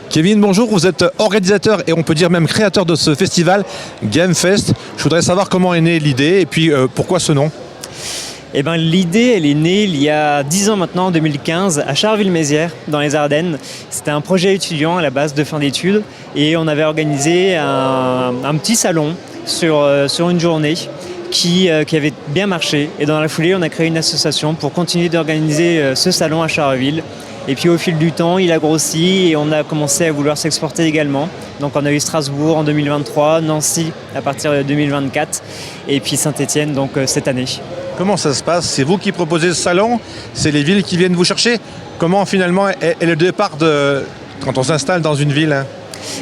Kevin, bonjour, vous êtes organisateur et on peut dire même créateur de ce festival GameFest. Je voudrais savoir comment est née l'idée et puis pourquoi ce nom. Eh ben, l'idée, elle est née il y a 10 ans maintenant, en 2015, à Charleville-Mézières, dans les Ardennes. C'était un projet étudiant à la base de fin d'études et on avait organisé un petit salon sur une journée qui avait bien marché. Et dans la foulée, on a créé une association pour continuer d'organiser ce salon à Charleville. Et puis au fil du temps, il a grossi et on a commencé à vouloir s'exporter également. Donc on a eu Strasbourg en 2023, Nancy à partir de 2024 et puis Saint-Étienne donc cette année. Comment ça se passe? C'est vous qui proposez ce salon? C'est les villes qui viennent vous chercher? Comment finalement est le départ quand on s'installe dans une ville?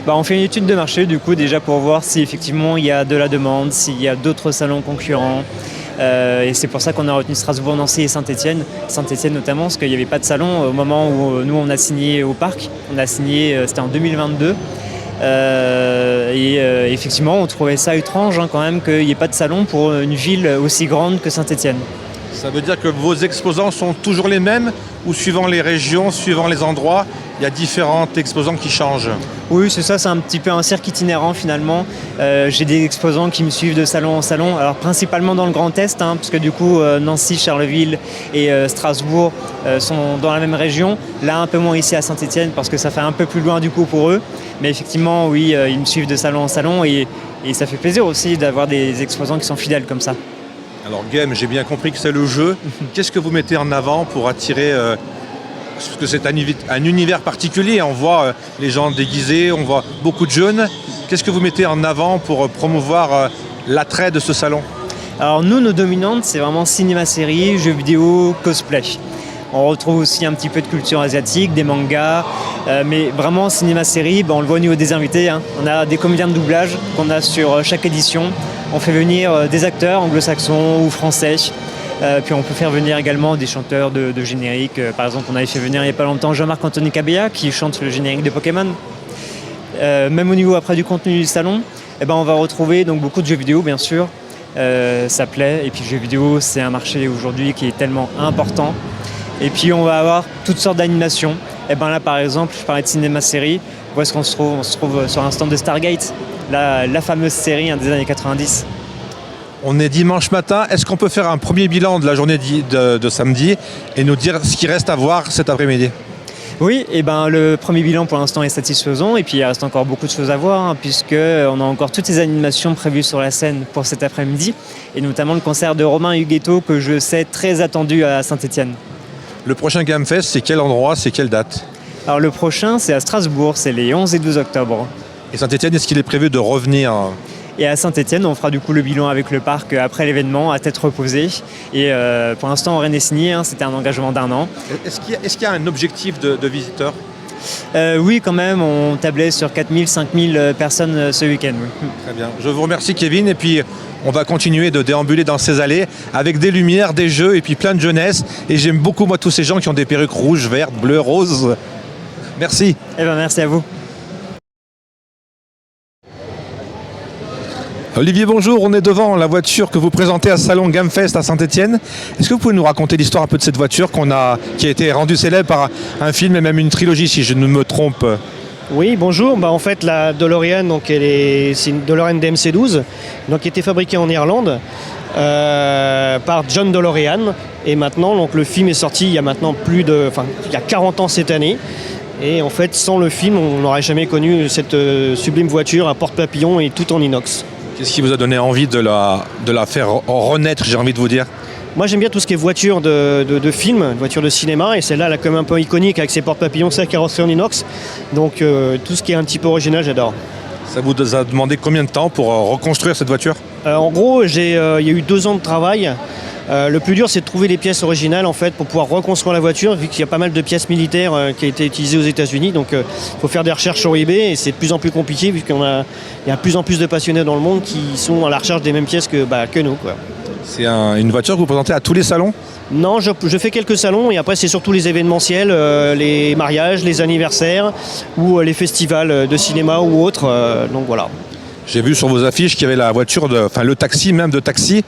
On fait une étude de marché du coup déjà pour voir si effectivement il y a de la demande, s'il y a d'autres salons concurrents. Et c'est pour ça qu'on a retenu Strasbourg, Nancy et Saint-Étienne. Saint-Étienne notamment parce qu'il n'y avait pas de salon au moment où nous on a signé au parc. On a signé, c'était en 2022. Effectivement on trouvait ça étrange quand même qu'il n'y ait pas de salon pour une ville aussi grande que Saint-Étienne. Ça veut dire que vos exposants sont toujours les mêmes ou suivant les régions, suivant les endroits, il y a différents exposants qui changent? Oui, c'est ça, c'est un petit peu un cirque itinérant finalement. J'ai des exposants qui me suivent de salon en salon, alors principalement dans le Grand Est, parce que du coup Nancy, Charleville et Strasbourg sont dans la même région. Là un peu moins ici à Saint-Étienne parce que ça fait un peu plus loin du coup pour eux. Mais effectivement, oui, ils me suivent de salon en salon et ça fait plaisir aussi d'avoir des exposants qui sont fidèles comme ça. Alors Game, j'ai bien compris que c'est le jeu. Qu'est-ce que vous mettez en avant pour attirer parce que c'est un univers particulier, on voit les gens déguisés, on voit beaucoup de jeunes. Qu'est-ce que vous mettez en avant pour promouvoir l'attrait de ce salon? Alors nous, nos dominantes, c'est vraiment cinéma-série, jeux vidéo, cosplay. On retrouve aussi un petit peu de culture asiatique, des mangas, mais vraiment cinéma-série, on le voit au niveau des invités. On a des comédiens de doublage qu'on a sur chaque édition. On fait venir des acteurs anglo-saxons ou français. Puis on peut faire venir également des chanteurs de génériques. Par exemple, on avait fait venir il n'y a pas longtemps Jean-Marc Anthony Cabella qui chante le générique de Pokémon. Même au niveau après du contenu du salon, on va retrouver donc beaucoup de jeux vidéo bien sûr. Ça plaît. Et puis le jeu vidéo, c'est un marché aujourd'hui qui est tellement important. Et puis on va avoir toutes sortes d'animations. Là par exemple, je parlais de cinéma-série. Où est-ce qu'on se trouve? On se trouve sur un stand de Stargate, la fameuse série des années 90. On est dimanche matin, est-ce qu'on peut faire un premier bilan de la journée de samedi et nous dire ce qui reste à voir cet après-midi? Oui, le premier bilan pour l'instant est satisfaisant et puis il reste encore beaucoup de choses à voir puisqu'on a encore toutes les animations prévues sur la scène pour cet après-midi et notamment le concert de Romain Huguetto que je sais très attendu à Saint-Étienne. Le prochain GameFest, c'est quel endroit, c'est quelle date? Alors le prochain, c'est à Strasbourg, c'est les 11 et 12 octobre. Et Saint-Étienne, est-ce qu'il est prévu de revenir? Et à Saint-Étienne, on fera du coup le bilan avec le parc après l'événement, à tête reposée. Et pour l'instant, rien n'est signé, c'était un engagement d'1 an. Est-ce qu'il y a un objectif de visiteurs? Oui, quand même, on tablait sur 4000, 5000 personnes ce week-end. Oui. Très bien. Je vous remercie Kevin et puis on va continuer de déambuler dans ces allées avec des lumières, des jeux et puis plein de jeunesse. Et j'aime beaucoup moi tous ces gens qui ont des perruques rouges, vertes, bleues, roses. Merci. Merci à vous. Olivier, bonjour, on est devant la voiture que vous présentez à ce salon GameFest à Saint-Étienne. Est-ce que vous pouvez nous raconter l'histoire un peu de cette voiture qui a été rendue célèbre par un film et même une trilogie, si je ne me trompe? Oui, bonjour. En fait, la DeLorean, c'est une DeLorean DMC-12, qui a été fabriquée en Irlande par John DeLorean. Et maintenant, le film est sorti il y a maintenant il y a 40 ans cette année. Et en fait, sans le film, on n'aurait jamais connu cette sublime voiture à porte-papillon et tout en inox. Qu'est-ce qui vous a donné envie de la faire renaître, j'ai envie de vous dire? Moi j'aime bien tout ce qui est voiture de film, voiture de cinéma, et celle-là elle est quand même un peu iconique avec ses porte-papillons, sa carrosserie en inox. Donc tout ce qui est un petit peu original, j'adore. Ça vous a demandé combien de temps pour reconstruire cette voiture? En gros, il y a eu 2 ans de travail. Le plus dur, c'est de trouver les pièces originales en fait, pour pouvoir reconstruire la voiture, vu qu'il y a pas mal de pièces militaires qui ont été utilisées aux États-Unis. Donc il faut faire des recherches sur eBay et c'est de plus en plus compliqué, vu qu'il y a de plus en plus de passionnés dans le monde qui sont à la recherche des mêmes pièces que nous, quoi. C'est une voiture que vous présentez à tous les salons? Non, je fais quelques salons et après c'est surtout les événementiels, les mariages, les anniversaires ou les festivals de cinéma ou autres. Donc voilà. J'ai vu sur vos affiches qu'il y avait la voiture, le taxi même de taxi.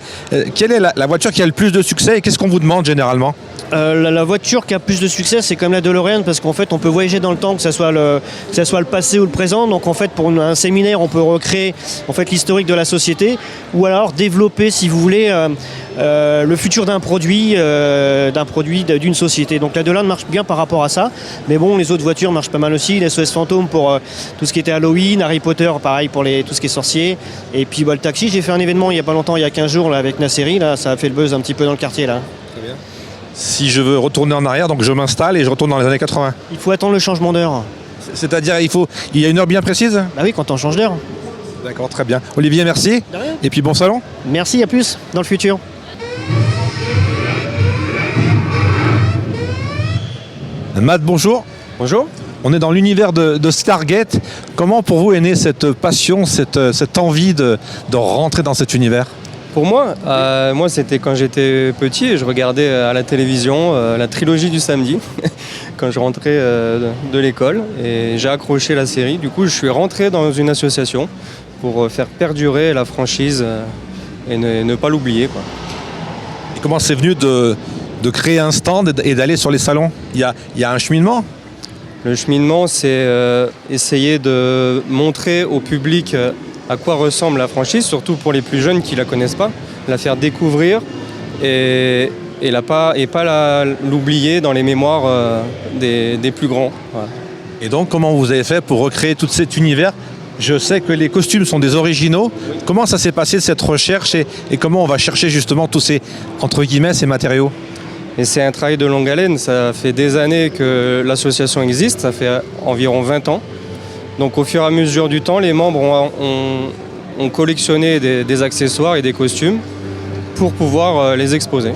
Quelle est la voiture qui a le plus de succès et qu'est-ce qu'on vous demande généralement? La voiture qui a plus de succès, c'est quand même la DeLorean, parce qu'en fait, on peut voyager dans le temps, que ce soit le passé ou le présent. Donc, en fait, pour un séminaire, on peut recréer en fait l'historique de la société, ou alors développer, si vous voulez, le futur d'un produit, d'une société. Donc, la DeLorean marche bien par rapport à ça. Mais bon, les autres voitures marchent pas mal aussi. Les SOS Fantôme pour tout ce qui était Halloween, Harry Potter, pareil pour tout ce qui est sorcier. Et puis, le taxi, j'ai fait un événement il y a pas longtemps, il y a 15 jours, là, avec Nasseri. Là, ça a fait le buzz un petit peu dans le quartier, là. Très bien. Si je veux retourner en arrière, donc je m'installe et je retourne dans les années 80. Il faut attendre le changement d'heure. C'est-à-dire, il y a une heure bien précise? Bah oui, quand on change d'heure. D'accord, très bien. Olivier, merci. De rien. Et puis bon salon. Merci, à plus, dans le futur. Matt, bonjour. Bonjour. On est dans l'univers de Stargate. Comment pour vous est née cette passion, cette envie de rentrer dans cet univers? Pour moi, c'était quand j'étais petit et je regardais à la télévision la trilogie du samedi quand je rentrais de l'école et j'ai accroché la série. Du coup, je suis rentré dans une association pour faire perdurer la franchise et ne pas l'oublier, quoi. Et comment c'est venu de créer un stand et d'aller sur les salons? Il y a un cheminement? Le cheminement, c'est essayer de montrer au public à quoi ressemble la franchise, surtout pour les plus jeunes qui ne la connaissent pas, la faire découvrir et pas l'oublier dans les mémoires des plus grands. Voilà. Et donc, comment vous avez fait pour recréer tout cet univers? Je sais que les costumes sont des originaux. Comment ça s'est passé cette recherche et comment on va chercher justement tous ces, entre guillemets, ces matériaux? Et c'est un travail de longue haleine. Ça fait des années que l'association existe, ça fait environ 20 ans. Donc au fur et à mesure du temps, les membres ont collectionné des accessoires et des costumes pour pouvoir les exposer.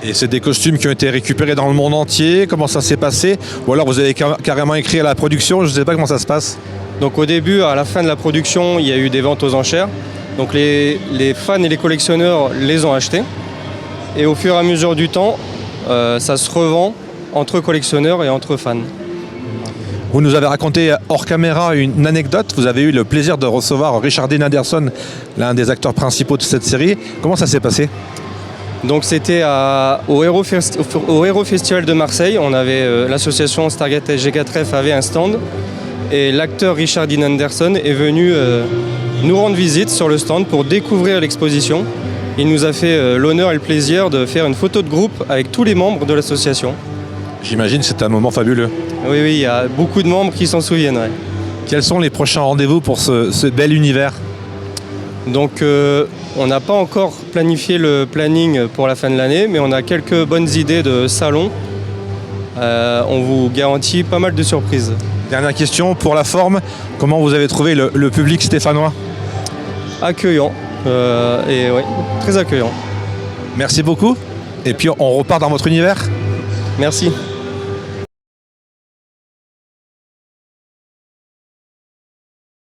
Et c'est des costumes qui ont été récupérés dans le monde entier. Comment ça s'est passé? Ou alors vous avez carrément écrit à la production, je ne sais pas comment ça se passe. Donc au début, à la fin de la production, il y a eu des ventes aux enchères. Donc les fans et les collectionneurs les ont achetés. Et au fur et à mesure du temps, ça se revend entre collectionneurs et entre fans. Vous nous avez raconté hors caméra une anecdote. Vous avez eu le plaisir de recevoir Richard Dean Anderson, l'un des acteurs principaux de cette série. Comment ça s'est passé? Donc c'était au Hero Festival de Marseille. On avait l'association Stargate SG4F avait un stand. Et l'acteur Richard Dean Anderson est venu nous rendre visite sur le stand pour découvrir l'exposition. Il nous a fait l'honneur et le plaisir de faire une photo de groupe avec tous les membres de l'association. J'imagine que c'était un moment fabuleux. Oui, il y a beaucoup de membres qui s'en souviennent. Ouais. Quels sont les prochains rendez-vous pour ce bel univers? Donc on n'a pas encore planifié le planning pour la fin de l'année, mais on a quelques bonnes idées de salons. On vous garantit pas mal de surprises. Dernière question, pour la forme, comment vous avez trouvé le public stéphanois? Accueillant, et ouais, très accueillant. Merci beaucoup. Et puis on repart dans votre univers. Merci.